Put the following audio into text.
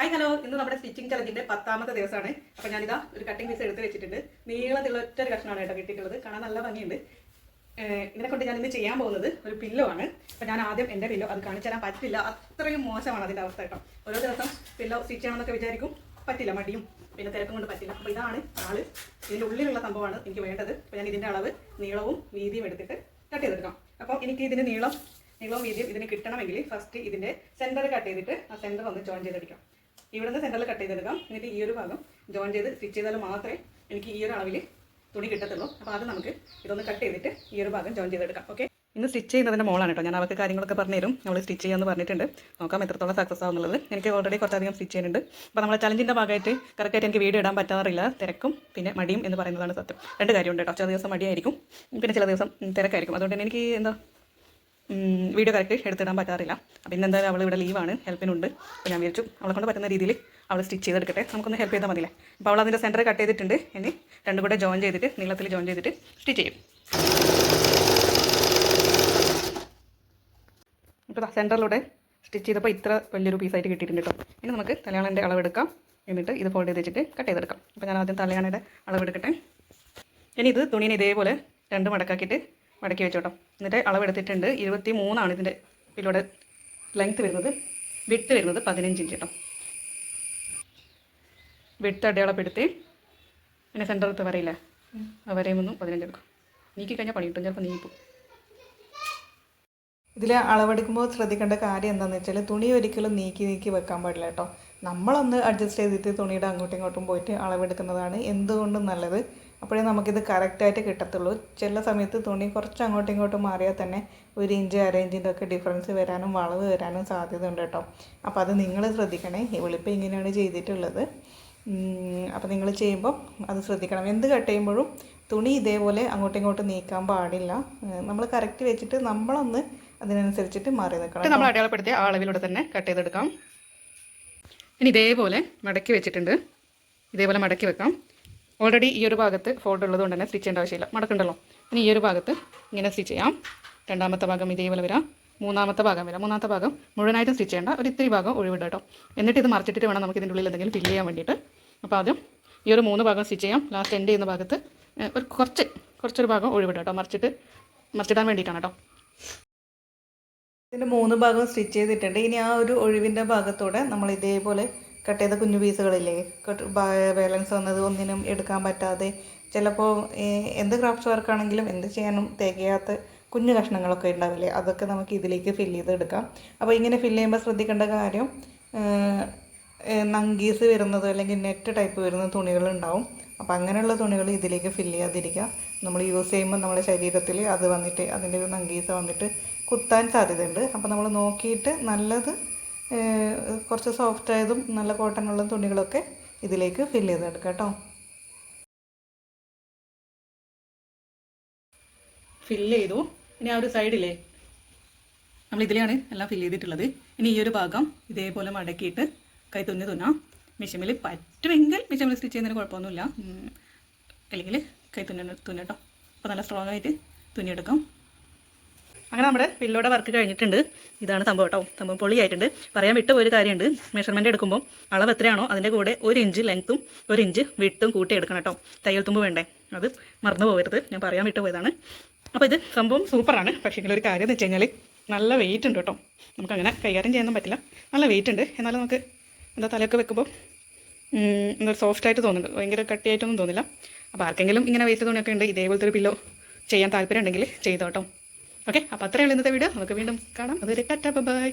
Hi hello, ഇന്ന് നമ്മുടെ stitching ചലഞ്ചിന്റെ 10ാമത്തെ ദിവസമാണ്. അപ്പോൾ ഞാനിതാ ഒരു കട്ടിംഗ് പീസ് എടുത്ത് വെച്ചിട്ടുണ്ട്. നീളത്തിലുള്ള ഒറ്റ ഒരു കഷ്ണമാണ് കേട്ടോ കിട്ടിയിട്ടുള്ളത്. കാണാൻ നല്ല ഭംഗിയുണ്ട്. ഇതിനെ കൊണ്ട് ഞാൻ ഇന്ന് ചെയ്യാൻ പോകുന്നത് ഒരു പില്ലോ ആണ്. അപ്പോൾ ഞാൻ ആദ്യം എൻ്റെ പില്ലോ അത് കാണിച്ചു തരാൻ പറ്റില്ല, അത്രയും മോശമാണ് അതിൻ്റെ അവസ്ഥ കേട്ടോ. ഓരോ ദിവസം പില്ലോ സ്റ്റിച്ച് ചെയ്യണമെന്നൊക്കെ വിചാരിക്കും, പറ്റില്ല, മടിയും പിന്നെ തിരക്കും കൊണ്ട് പറ്റില്ല. അപ്പോൾ ഇതാണ് ആള്, ഇതിൻ്റെ ഉള്ളിലുള്ള സംഭവമാണ് എനിക്ക് വേണ്ടത്. അപ്പോൾ ഞാൻ ഇതിൻ്റെ അളവ് നീളവും വീതിയും എടുത്തിട്ട് കട്ട് ചെയ്തെടുക്കാം. അപ്പോൾ എനിക്ക് ഇതിന് നീളവും വീതിയും ഇതിന് കിട്ടണമെങ്കിൽ ഫസ്റ്റ് ഇതിൻ്റെ സെൻറ്റർ കട്ട് ചെയ്തിട്ട് ആ സെൻറ്റർ ഒന്ന് ജോയിൻ ചെയ്തെടുക്കാം. ഇവിടുന്ന് സെൻറ്ററിൽ കട്ട് ചെയ്തെടുക്കാം. എന്നിട്ട് ഈ ഒരു ഭാഗം ജോയിൻ ചെയ്ത് സ്റ്റിച്ച് ചെയ്താൽ മാത്രമേ എനിക്ക് ഈ ഒരു അളവിൽ തുണി കിട്ടത്തുള്ളൂ. അപ്പോൾ അത് നമുക്ക് ഇതൊന്ന് കട്ട് ചെയ്തിട്ട് ഈ ഒരു ഭാഗം ജോയിൻ ചെയ്തെടുക്കാം. ഓക്കെ, ഇന്ന് സ്റ്റിച്ച് ചെയ്യുന്നതിൻ്റെ മോളാണ് കേട്ടോ. ഞാൻ അവർക്ക് കാര്യങ്ങളൊക്കെ പറഞ്ഞു തരും. നമ്മൾ സ്റ്റിച്ച് ചെയ്യാമെന്ന് പറഞ്ഞിട്ടുണ്ട്. നോക്കാം എത്രത്തോളം സക്സസ് ആവുന്നുള്ളത്. എനിക്ക് ഓൾറെഡി കുറച്ചധികം സ്റ്റിച്ച് ചെയ്യുന്നുണ്ട്. അപ്പോൾ നമ്മളെ ചലഞ്ചിൻ്റെ ഭാഗമായിട്ട് കറക്റ്റായിട്ട് എനിക്ക് വീഡിയോ ഇടാൻ പറ്റാറില്ല. തിരക്കും പിന്നെ മടിയും എന്ന് പറയുന്നതാണ് സത്യം. രണ്ട് കാര്യമുണ്ട് കേട്ടോ. ചില ദിവസം മടിയായിരിക്കും, പിന്നെ ചില ദിവസം തിരക്കായിരിക്കും. അതുകൊണ്ട് തന്നെ എനിക്ക് വീഡിയോ കറക്റ്റ് എടുത്തിടാൻ പറ്റാറില്ല. അപ്പോൾ ഇന്നെന്തായാലും അവൾ ഇവിടെ ലീവാണ്, ഹെൽപ്പിനുണ്ട്. അപ്പോൾ ഞാൻ വിചാരിച്ചു അവളെ കൊണ്ട് പറ്റുന്ന രീതിയിൽ അവൾ സ്റ്റിച്ച് ചെയ്തെടുക്കട്ടെ, നമുക്കൊന്ന് ഹെൽപ്പ് ചെയ്താൽ മതിയില്ലേ. അപ്പോൾ അവൾ അതിൻ്റെ സെൻറ്റർ കട്ട് ചെയ്തിട്ടുണ്ട്. ഇനി രണ്ടും കൂടെ ജോയിൻ ചെയ്തിട്ട് നീളത്തിൽ ജോയിൻ ചെയ്തിട്ട് സ്റ്റിച്ച് ചെയ്യും. ഇപ്പോൾ സെൻറ്ററിലൂടെ സ്റ്റിച്ച് ചെയ്തപ്പോൾ ഇത്ര വലിയൊരു പീസായിട്ട് കിട്ടിയിട്ടുണ്ട് കേട്ടോ. ഇനി നമുക്ക് തലയാണൻ്റെ അളവെടുക്കാം. എന്നിട്ട് ഇത് ഫോൾഡ് ചെയ്ത് വെച്ചിട്ട് കട്ട് ചെയ്തെടുക്കാം. അപ്പോൾ ഞാൻ ആദ്യം തലയാണയുടെ അളവെടുക്കട്ടെ. ഇനി ഇത് തുണീനെ ഇതേപോലെ രണ്ട് മടക്കാക്കിയിട്ട് മടക്കി വെച്ചോട്ടോ. എന്നിട്ട് അളവെടുത്തിട്ടുണ്ട്. 23 ഇതിൻ്റെ പില്ലോടെ ലെങ്ത്ത് വരുന്നത്. വിഡ്ത്ത് വരുന്നത് 15 ഇഞ്ച് കേട്ടോ. വിഡ്ത്ത് അടയാളപ്പെടുത്തി പിന്നെ സെൻറ്ററത്ത് വരയില്ല, ആ വരയും ഒന്നും 15 എടുക്കും. നീക്കി കഴിഞ്ഞാൽ പണി കിട്ടും, ചിലപ്പോൾ നീക്കും. ഇതിൽ അളവെടുക്കുമ്പോൾ ശ്രദ്ധിക്കേണ്ട കാര്യം എന്താണെന്ന് വെച്ചാൽ തുണി ഒരിക്കലും നീക്കി വെക്കാൻ പാടില്ല കേട്ടോ. നമ്മളൊന്ന് അഡ്ജസ്റ്റ് ചെയ്തിട്ട് തുണിയുടെ അങ്ങോട്ടും ഇങ്ങോട്ടും പോയിട്ട് അളവെടുക്കുന്നതാണ് എന്തുകൊണ്ടും നല്ലത്. അപ്പോഴേ നമുക്കിത് കറക്റ്റായിട്ട് കിട്ടത്തുള്ളൂ. ചില സമയത്ത് തുണി കുറച്ച് അങ്ങോട്ടും ഇങ്ങോട്ടും മാറിയാൽ തന്നെ 1 ഇഞ്ച് 1/2 ഇഞ്ചിൻ്റെ ഒക്കെ ഡിഫറൻസ് വരാനും വളവ് വരാനും സാധ്യതയുണ്ട് കേട്ടോ. അപ്പോൾ അത് നിങ്ങൾ ശ്രദ്ധിക്കണേ. ഇവളിപ്പോൾ ഇങ്ങനെയാണ് ചെയ്തിട്ടുള്ളത്. അപ്പോൾ നിങ്ങൾ ചെയ്യുമ്പോൾ അത് ശ്രദ്ധിക്കണം. എന്ത് കട്ട് ചെയ്യുമ്പോഴും തുണി ഇതേപോലെ അങ്ങോട്ടും ഇങ്ങോട്ടും നീക്കാൻ പാടില്ല. നമ്മൾ കറക്റ്റ് വെച്ചിട്ട് നമ്മളൊന്ന് അതിനനുസരിച്ചിട്ട് മാറി നിൽക്കണം. നമ്മൾ അടയാളപ്പെടുത്തിയ ആ അളവിലൂടെ തന്നെ കട്ട് ചെയ്തെടുക്കാം. ഇനി ഇതേപോലെ മടക്കി വെച്ചിട്ടുണ്ട്. ഇതേപോലെ മടക്കി വെക്കാം. ഓൾറെഡി ഈ ഒരു ഭാഗത്ത് ഫോൾഡ് ഉള്ളത് കൊണ്ട് തന്നെ സ്റ്റിച്ച് ചെയ്യേണ്ട ആവശ്യമില്ല, മടക്കുണ്ടല്ലോ. ഇനി ഈ ഒരു ഭാഗത്ത് ഇങ്ങനെ സ്റ്റിച്ച് ചെയ്യാം. രണ്ടാമത്തെ ഭാഗം ഇതേപോലെ വരാം. മൂന്നാമത്തെ ഭാഗം വരാം. മൂന്നാമത്തെ ഭാഗം മുഴുവനായിട്ടും സ്റ്റിച്ച് ചെയ്യേണ്ട, ഒരു ഇത്തിരി ഭാഗം ഒഴിവിടുക കേട്ടോ. എന്നിട്ട് ഇത് മറിച്ചിട്ട് വേണം നമുക്ക് ഇതിൻ്റെ ഉള്ളിൽ എന്തെങ്കിലും ഫില്ല് ചെയ്യാൻ വേണ്ടിയിട്ട്. അപ്പോൾ ആദ്യം ഈ ഒരു 3 ഭാഗം സ്റ്റിച്ച് ചെയ്യാം. ലാസ്റ്റ് എൻഡ് ചെയ്യുന്ന ഭാഗത്ത് ഒരു കുറച്ചൊരു ഭാഗം ഒഴിവിടുക കേട്ടോ. മറിച്ചിടാൻ വേണ്ടിയിട്ടാണ് കേട്ടോ. ഇതിൻ്റെ 3 ഭാഗം സ്റ്റിച്ച് ചെയ്തിട്ടുണ്ട്. ഇനി ആ ഒരു ഒഴിവിൻ്റെ ഭാഗത്തൂടെ നമ്മൾ ഇതേപോലെ കട്ട് ചെയ്ത കുഞ്ഞു പീസുകളില്ലേ, ബാലൻസ് വന്നത് ഒന്നിനും എടുക്കാൻ പറ്റാതെ, ചിലപ്പോൾ എന്ത് ക്രാഫ്റ്റ് വർക്കാണെങ്കിലും എന്ത് ചെയ്യാനും തികയാത്ത കുഞ്ഞു കഷ്ണങ്ങളൊക്കെ ഉണ്ടാവില്ലേ, അതൊക്കെ നമുക്ക് ഇതിലേക്ക് ഫില്ല് ചെയ്തെടുക്കാം. അപ്പോൾ ഇങ്ങനെ ഫില്ല് ചെയ്യുമ്പോൾ ശ്രദ്ധിക്കേണ്ട കാര്യം, നങ്കീസ് വരുന്നത് അല്ലെങ്കിൽ നെറ്റ് ടൈപ്പ് വരുന്ന തുണികളുണ്ടാവും. അപ്പോൾ അങ്ങനെയുള്ള തുണികൾ ഇതിലേക്ക് ഫില്ല് ചെയ്യാതിരിക്കുക. നമ്മൾ യൂസ് ചെയ്യുമ്പോൾ നമ്മുടെ ശരീരത്തിൽ അത് വന്നിട്ട് അതിൻ്റെ ഒരു നങ്കീസ് വന്നിട്ട് കുത്താൻ സാധ്യതയുണ്ട്. അപ്പോൾ നമ്മൾ നോക്കിയിട്ട് നല്ലത് കുറച്ച് സോഫ്റ്റ് ആയതും നല്ല കോട്ടനുള്ള തുണികളൊക്കെ ഇതിലേക്ക് ഫില്ല് ചെയ്തെടുക്കാം കേട്ടോ. ഫില്ല് ചെയ്തു. ഇനി ആ ഒരു സൈഡിലേ നമ്മൾ ഇതിലെയാണ് എല്ലാം ഫില്ല് ചെയ്തിട്ടുള്ളത്. ഇനി ഈ ഒരു ഭാഗം ഇതേപോലെ മടക്കിയിട്ട് കൈ തുന്നാം. മെഷീനിൽ പറ്റുമെങ്കിൽ മെഷീനിൽ സ്റ്റിച്ച് ചെയ്യുന്നതിന് കുഴപ്പമൊന്നുമില്ല, അല്ലെങ്കിൽ കൈ തുന്നട്ടോ. അപ്പോൾ നല്ല സ്ട്രോങ് ആയിട്ട് തുന്നിയെടുക്കാം. അങ്ങനെ നമ്മുടെ പില്ലോടെ വർക്ക് കഴിഞ്ഞിട്ടുണ്ട്. ഇതാണ് സംഭവം കേട്ടോ. സംഭവം പൊളിയായിട്ടുണ്ട്. പറയാൻ വിട്ട ഒരു കാര്യമുണ്ട്, മെഷർമെൻറ്റ് എടുക്കുമ്പോൾ അളവ് എത്രയാണോ അതിൻ്റെ കൂടെ 1 ഇഞ്ച് ലെങ്ത്തും 1 ഇഞ്ച് വിഡ്ത്തും കൂട്ടി എടുക്കണം കേട്ടോ. തയ്യൽ തുമ്പ് വേണ്ടേ, അത് മറന്നു പോകരുത്. ഞാൻ പറയാൻ വിട്ടു പോയതാണ്. അപ്പോൾ ഇത് സംഭവം സൂപ്പറാണ്. പക്ഷേ ഒരു കാര്യം എന്ന് വെച്ച് കഴിഞ്ഞാൽ നല്ല വെയിറ്റ് ഉണ്ട് കേട്ടോ. നമുക്കങ്ങനെ കൈകാര്യം ചെയ്യാനൊന്നും പറ്റില്ല. നല്ല വെയിറ്റ് ഉണ്ട്. എന്നാലും നമുക്ക് തലയൊക്കെ വെക്കുമ്പോൾ എന്താ സോഫ്റ്റായിട്ട് തോന്നുന്നുണ്ട്, ഭയങ്കര കട്ടിയായിട്ടൊന്നും തോന്നില്ല. അപ്പോൾ ആർക്കെങ്കിലും ഇങ്ങനെ വെയിറ്റ് തുണിയൊക്കെ ഉണ്ട്, ഇതേപോലത്തെ ഒരു പില്ലോ ചെയ്യാൻ താല്പര്യം ഉണ്ടെങ്കിൽ ചെയ്തോ കേട്ടോ. ഓക്കെ, അപ്പോൾ അത്രയുള്ള ഇന്നത്തെ വീഡിയോ. നമുക്ക് വീണ്ടും കാണാം. അതൊരു ടാറ്റാ ബൈ.